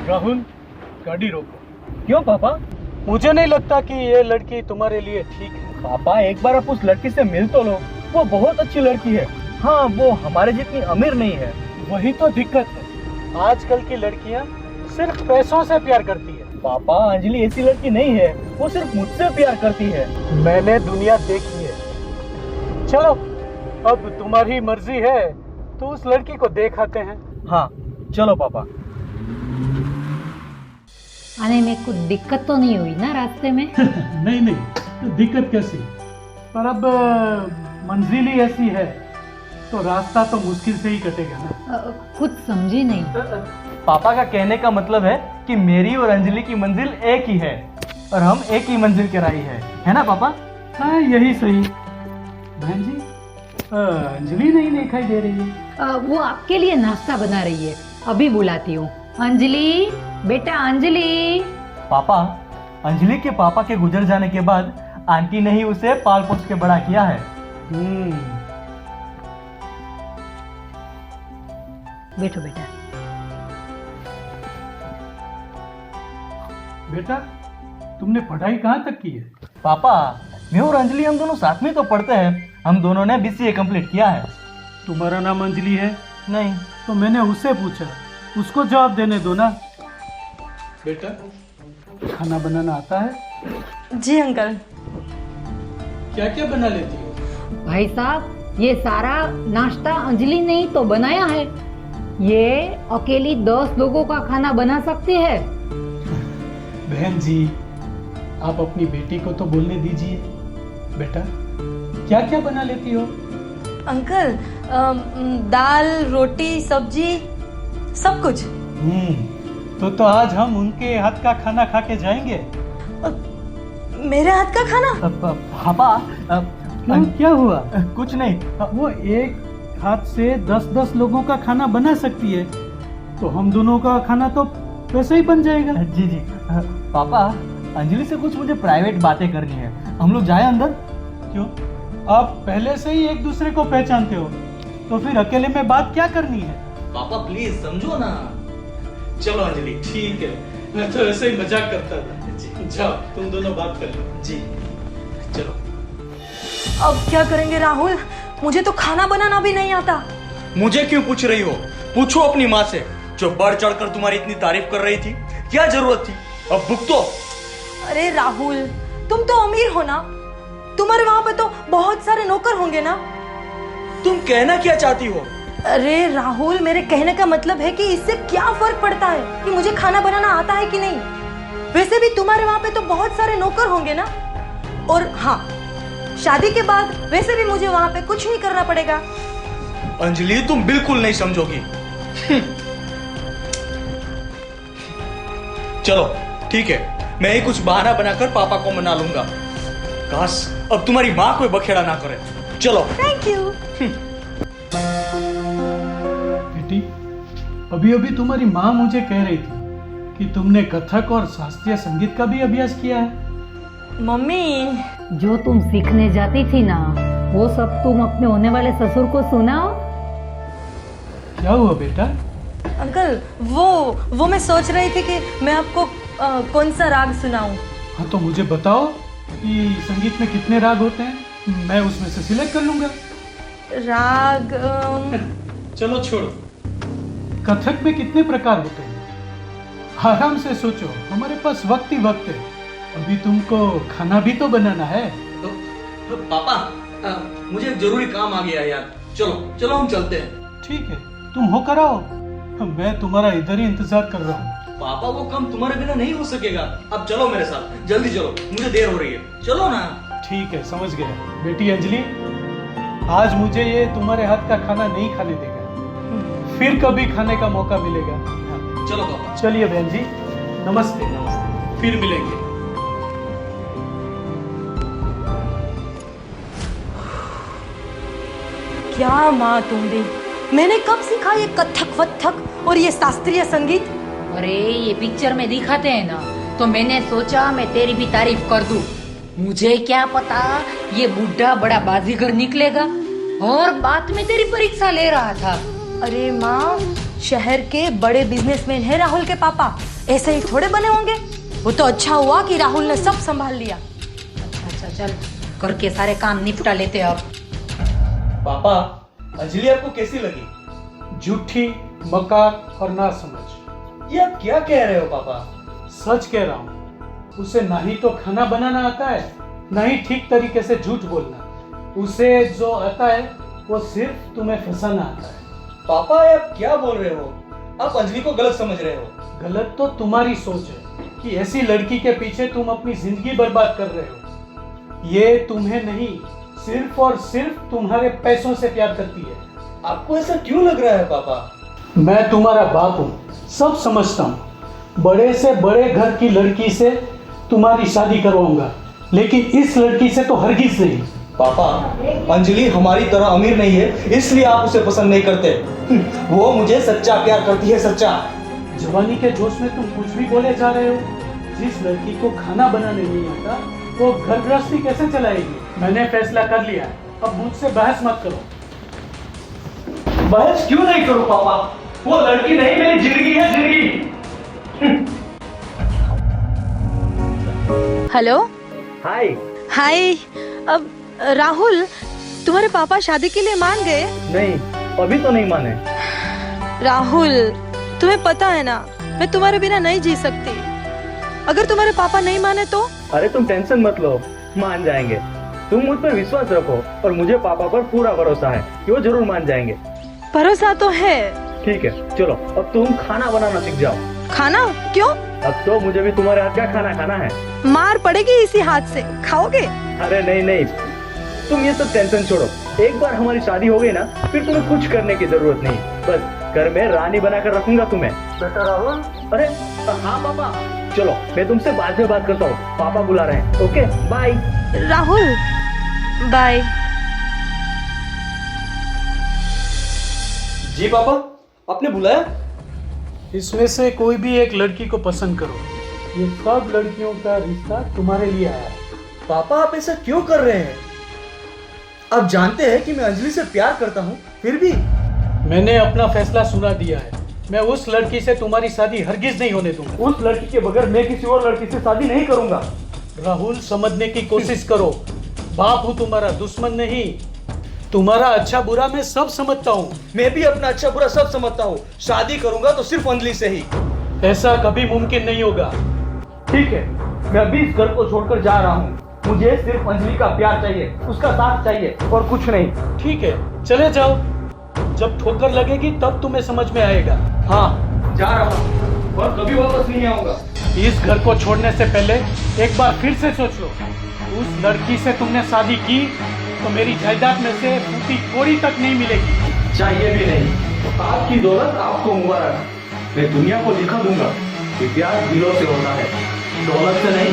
राहुल, गाड़ी रोको। क्यों पापा? मुझे नहीं लगता कि ये लड़की तुम्हारे लिए ठीक है। पापा एक बार आप उस लड़की से मिल तो लो, वो बहुत अच्छी लड़की है। हाँ, वो हमारे जितनी अमीर नहीं है। वही तो दिक्कत है, आजकल की लड़कियां सिर्फ पैसों से प्यार करती है। पापा अंजलि ऐसी लड़की नहीं है, वो सिर्फ मुझसे प्यार करती है। मैंने दुनिया देखी है। चलो, अब तुम्हारी मर्जी है तो उस लड़की को देख आते हैं। हाँ चलो पापा। आने में कुछ दिक्कत तो नहीं हुई ना रास्ते में? नहीं नहीं, तो दिक्कत कैसी, पर अब मंजिल ही ऐसी है तो रास्ता तो मुश्किल से ही कटेगा ना। कुछ समझी नहीं। पापा का कहने का मतलब है कि मेरी और अंजलि की मंजिल एक ही है और हम एक ही मंजिल के राही है ना पापा? हाँ यही सही। बहन जी, अंजलि नहीं दिखाई दे रही है। वो आपके लिए नाश्ता बना रही है, अभी बुलाती हूँ। अंजलि, बेटा अंजलि। पापा, अंजलि के पापा के गुजर जाने के बाद आंटी ने ही उसे पाल पोस के बड़ा किया है। बैठो बेटा। बेटा, तुमने पढ़ाई कहाँ तक की है? पापा, मैं और अंजलि हम दोनों साथ में तो पढ़ते हैं। हम दोनों ने BCA कंप्लीट किया है। तुम्हारा नाम अंजलि है? नहीं। तो मैंने उससे पूछा, उसको जवाब देने दो ना। बेटा, खाना बनाना आता है? जी अंकल। क्या क्या बना लेती हो? भाई साहब, ये सारा नाश्ता अंजलि ने ही तो बनाया है। ये अकेली 10 लोगों का खाना बना सकती है। बहन जी, आप अपनी बेटी को तो बोलने दीजिए। बेटा, क्या क्या बना लेती हो? अंकल, दाल, रोटी, सब्जी, सब कुछ। तो आज हम उनके हाथ का खाना खा के जाएंगे। मेरे हाथ का खाना? पापा, क्या हुआ? कुछ नहीं। वो एक हाथ से 10-10 लोगों का खाना बना सकती है, तो हम दोनों का खाना तो वैसे ही बन जाएगा। जी जी। पापा, अंजलि से कुछ मुझे प्राइवेट बातें करनी है, हम लोग जाए अंदर? क्यों? आप पहले से ही एक दूसरे को पहचानते हो, तो फिर अकेले में बात क्या करनी है? पापा प्लीज समझो ना। चलो अंजलि, ठीक है, मैं तो ऐसे ही मजाक करता था। जी, जाओ तुम दोनों बात कर लो। जी चलो। अब क्या करेंगे राहुल? मुझे तो खाना बनाना भी नहीं आता। मुझे क्यों पूछ रही हो? पूछो अपनी माँ से, जो बढ़ चढ़कर तुम्हारी इतनी तारीफ कर रही थी। क्या जरूरत थी? अब भुगतो। अरे राहुल, तुम तो अमीर हो ना, तुम्हारे वहां पे तो बहुत सारे नौकर होंगे ना। तुम कहना क्या चाहती हो? अरे राहुल, मेरे कहने का मतलब है कि इससे क्या फर्क पड़ता है कि मुझे खाना बनाना आता है कि नहीं। वैसे भी तुम्हारे वहां पे तो बहुत सारे नौकर होंगे ना। और हाँ, शादी के बाद वैसे भी मुझे वहां पे कुछ नहीं करना पड़ेगा। अंजलि, तुम बिल्कुल नहीं समझोगी। चलो ठीक है, मैं ही कुछ बहाना बनाकर पापा को मना लूंगा। काश अब तुम्हारी माँ कोई बखेड़ा ना करे। चलो। Thank you. बेटी, अभी अभी तुम्हारी माँ मुझे कह रही थी कि तुमने कथक और शास्त्रीय संगीत का भी अभ्यास किया है। मम्मी, जो तुम सीखने जाती थी ना, वो सब तुम अपने होने वाले ससुर को सुनाओ। क्या हुआ बेटा? अंकल, वो मैं सोच रही थी कि मैं आपको कौन सा राग सुनाऊं। हाँ तो मुझे बताओ कि संगीत में कितने राग होते हैं, मैं उसमें से सिलेक्ट कर लूंगा। राग चलो छोड़ो, कथक में कितने प्रकार होते हैं? आराम से सोचो, हमारे पास वक्त ही वक्त है। अभी तुमको खाना भी तो बनाना है। तो पापा, मुझे एक जरूरी काम आ गया यार। चलो चलो हम चलते हैं। ठीक है, तुम होकर आओ, मैं तुम्हारा इधर ही इंतजार कर रहा हूँ। पापा, वो काम तुम्हारे बिना नहीं हो सकेगा। अब चलो मेरे साथ, जल्दी चलो, मुझे देर हो रही है। चलो ना। ठीक है, समझ गया। बेटी अंजलि, आज मुझे ये तुम्हारे हाथ का खाना नहीं खाने देगा, फिर कभी खाने का मौका मिलेगा। चलो पापा। चलिए बहन जी, नमस्ते। नमस्ते, फिर मिलेंगे। क्या माँ तुम भी, मैंने कब सीखा ये कथक वथक और ये शास्त्रीय संगीत। अरे ये पिक्चर में दिखाते हैं ना, तो मैंने सोचा मैं तेरी भी तारीफ कर दूं। मुझे क्या पता ये बुढ़ा बड़ा बाजीगर निकलेगा और बाद में तेरी परीक्षा ले रहा था। अरे माँ, शहर के बड़े बिजनेसमैन है राहुल के पापा, ऐसे ही थोड़े बने होंगे। वो तो अच्छा हुआ कि राहुल ने सब संभाल लिया। अच्छा चल, करके सारे काम निपटा लेते अब। पापा, अंजलि आपको कैसी लगी? झूठी, मकार और ना समझ। ये आप क्या कह रहे हो पापा? सच कह रहा हूँ। उसे ना ही तो खाना बनाना आता है, ना ही ठीक तरीके से झूठ बोलना। उसे जो आता है वो सिर्फ तुम्हें फंसाना आता है। पापा, ये आप क्या बोल रहे हो? आप अंजलि को गलत समझ रहे हो। गलत तो तुम्हारी सोच है कि ऐसी लड़की के पीछे तुम अपनी जिंदगी बर्बाद कर रहे हो। ये तुम्हें नहीं, सिर्फ और सिर्फ तुम्हारे पैसों से प्यार करती है। आपको ऐसा क्यों लग रहा है पापा? मैं तुम्हारा बाप हूँ, सब समझता हूँ। बड़े से बड़े घर की लड़की से तुम्हारी शादी करवाऊंगा, लेकिन इस लड़की से तो हरगिज नहीं। पापा, अंजलि हमारी तरह अमीर नहीं है, इसलिए आप उसे पसंद नहीं करते। वो मुझे सच्चा प्यार करती है, सच्चा। जवानी के जोश में तुम कुछ भी बोले जा रहे हो। जिस लड़की को खाना बनाने नहीं आता वो घर गृहस्थी कैसे चलाएगी? मैंने फैसला कर लिया है, अब मुझसे बहस मत करो। बहस क्यों नहीं करूं पापा? वो लड़की नहीं, मेरी जिंदगी है, जिंदगी। हेलो। हाय। हाय। अब राहुल, तुम्हारे पापा शादी के लिए मान गए? नहीं, अभी तो नहीं माने। राहुल, तुम्हें पता है ना, मैं तुम्हारे बिना नहीं जी सकती। अगर तुम्हारे पापा नहीं माने तो? अरे तुम टेंशन मत लो, मान जाएंगे। तुम मुझ पर विश्वास रखो और मुझे पापा पर पूरा भरोसा है कि वो जरूर मान जाएंगे। भरोसा तो है। ठीक है, चलो अब तुम खाना बनाना सीख जाओ। खाना? क्यों? अब तो मुझे भी तुम्हारे हाथ का खाना खाना है। मार पड़ेगी इसी हाथ से, खाओगे? अरे नहीं नहीं, तुम ये सब टेंशन छोड़ो। एक बार हमारी शादी हो गई ना, फिर तुम्हें कुछ करने की जरूरत नहीं। बस घर में रानी बनाकर रखूंगा तुम्हें। बेटा राहुल। अरे हाँ पापा। चलो मैं तुमसे बाद में बात करता हूँ, पापा बुला रहे हैं। Okay bye. राहुल बाय। जी पापा, आपने बुलाया? इसमें से कोई भी एक लड़की को पसंद करो। ये सब लड़कियों का रिश्ता तुम्हारे लिए आया है। पापा, आप ऐसा क्यों कर रहे हैं? आप जानते हैं कि मैं अंजलि से प्यार करता हूँ, फिर भी। मैंने अपना फैसला सुना दिया है। मैं उस लड़की से तुम्हारी शादी हरगिज नहीं होने दूंगा। उस लड़की के बगैर मैं किसी और लड़की से शादी नहीं करूंगा। राहुल, समझने की कोशिश करो। बाप हूँ तुम्हारा, दुश्मन नहीं। तुम्हारा अच्छा बुरा मैं सब समझता हूँ। मैं भी अपना अच्छा बुरा सब समझता हूँ। शादी करूंगा तो सिर्फ अंजलि से ही। ऐसा कभी मुमकिन नहीं होगा। ठीक है, मैं अभी इस घर को छोड़कर जा रहा हूँ। मुझे सिर्फ अंजलि का प्यार चाहिए, उसका साथ चाहिए और कुछ नहीं। ठीक है, चले जाओ। जब ठोकर लगेगी तब तुम्हें समझ में आएगा। हाँ, जा रहा हूँ और कभी वापस नहीं आऊंगा। इस घर को छोड़ने से पहले एक बार फिर से सोच लो। उस लड़की से तुमने शादी की तो मेरी जायदाद में से फूटी कोड़ी तक नहीं मिलेगी। चाहिए भी नहीं। आपकी दौलत आपको मुबारक। मैं दुनिया को दिखा दूंगा कि प्यार दिलों से होता है, दौलत से नहीं।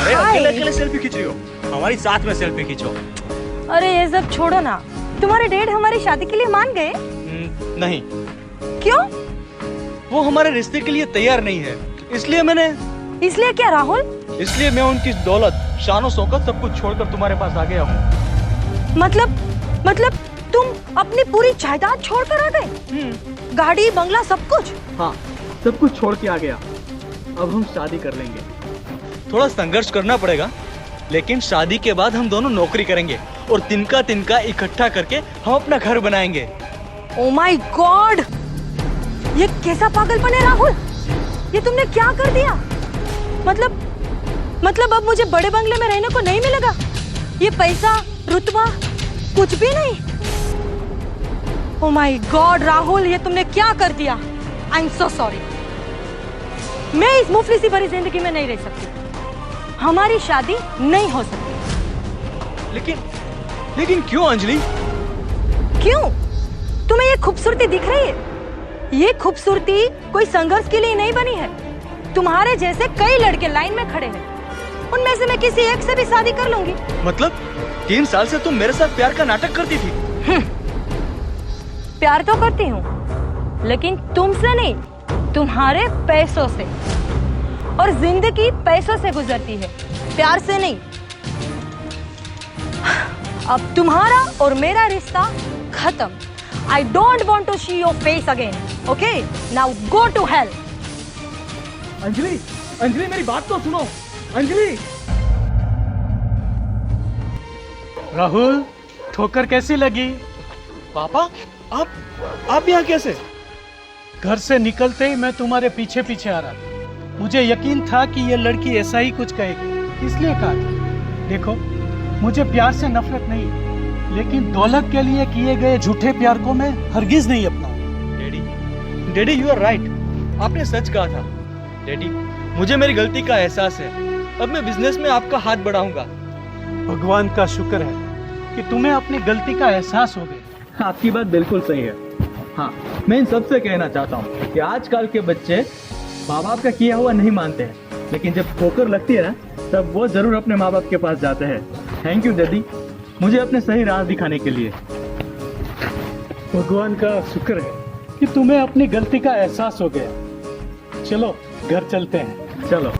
अरे अकेले सेल्फी खींच रही हो? हमारी साथ में सेल्फी खींचो। अरे ये सब छोड़ो ना। तुम्हारे डैड हमारी शादी के लिए मान गए? नहीं, क्यों? वो हमारे रिश्ते के लिए तैयार नहीं है, इसलिए मैंने। इसलिए क्या राहुल? इसलिए मैं उनकी दौलत, शान और शौकत सब कुछ छोड़कर तुम्हारे पास आ गया हूँ। मतलब तुम अपनी पूरी जायदाद छोड़कर आ गए? गाड़ी, बंगला, सब कुछ? हाँ, सब कुछ छोड़ के आ गया। अब हम शादी कर लेंगे। थोड़ा संघर्ष करना पड़ेगा, लेकिन शादी के बाद हम दोनों नौकरी करेंगे और तिनका तिनका इकट्ठा करके हम अपना घर बनाएंगे। ओ माय गॉड, ये कैसा पागलपन है राहुल? ये तुमने क्या कर दिया? मतलब अब मुझे बड़े बंगले में रहने को नहीं मिलेगा? ये पैसा, रुतबा, कुछ भी नहीं? ओ माय गॉड राहुल, ये तुमने क्या कर दिया? I am so sorry. मैं इस मुफलिसी भरी जिंदगी में नहीं रह सकती। हमारी शादी नहीं हो सकती। लेकिन क्यों अंजलि? क्यों? तुम्हें ये खूबसूरती दिख रही है? ये खूबसूरती कोई संघर्ष के लिए नहीं बनी है। तुम्हारे जैसे कई लड़के लाइन में खड़े हैं, उनमें से मैं किसी एक से भी शादी कर लूंगी। मतलब 3 साल से तुम मेरे साथ प्यार का नाटक करती थी? प्यार तो करती हूँ, लेकिन तुमसे नहीं, तुम्हारे पैसों से। और जिंदगी पैसों से गुजरती है, प्यार से नहीं। अब तुम्हारा और मेरा रिश्ता खत्म। I don't want to see your face again. Okay, now go to hell. Anjali, Anjali मेरी बात तो सुनो। अंजलि, राहुल, ठोकर कैसी लगी? पापा, आप यहाँ कैसे? घर से निकलते ही मैं तुम्हारे पीछे पीछे आ रहा था। मुझे यकीन था कि ये लड़की ऐसा ही कुछ कहेगी, इसलिए कहा था। देखो, मुझे प्यार से नफरत नहीं, लेकिन दौलत के लिए किए गए झूठे प्यार को मैं हरगिज नहीं अपनाऊंगा। डैडी यू आर राइट, आपने सच कहा था। डैडी, मुझे मेरी गलती का एहसास है। अब मैं बिजनेस में आपका हाथ बढ़ाऊंगा। भगवान का शुक्र है कि तुम्हें अपनी गलती का एहसास हो गया। आपकी बात बिल्कुल सही है। हाँ, मैं इन सबसे कहना चाहता हूँ कि आजकल के बच्चे माँ बाप का किया हुआ नहीं मानते हैं, लेकिन जब ठोकर लगती है ना, तब वो जरूर अपने माँ बाप के पास जाते हैं। थैंक यू डैडी, मुझे अपने सही राह दिखाने के लिए। भगवान का शुक्र है कि तुम्हें अपनी गलती का एहसास हो गया। चलो घर चलते हैं। चलो।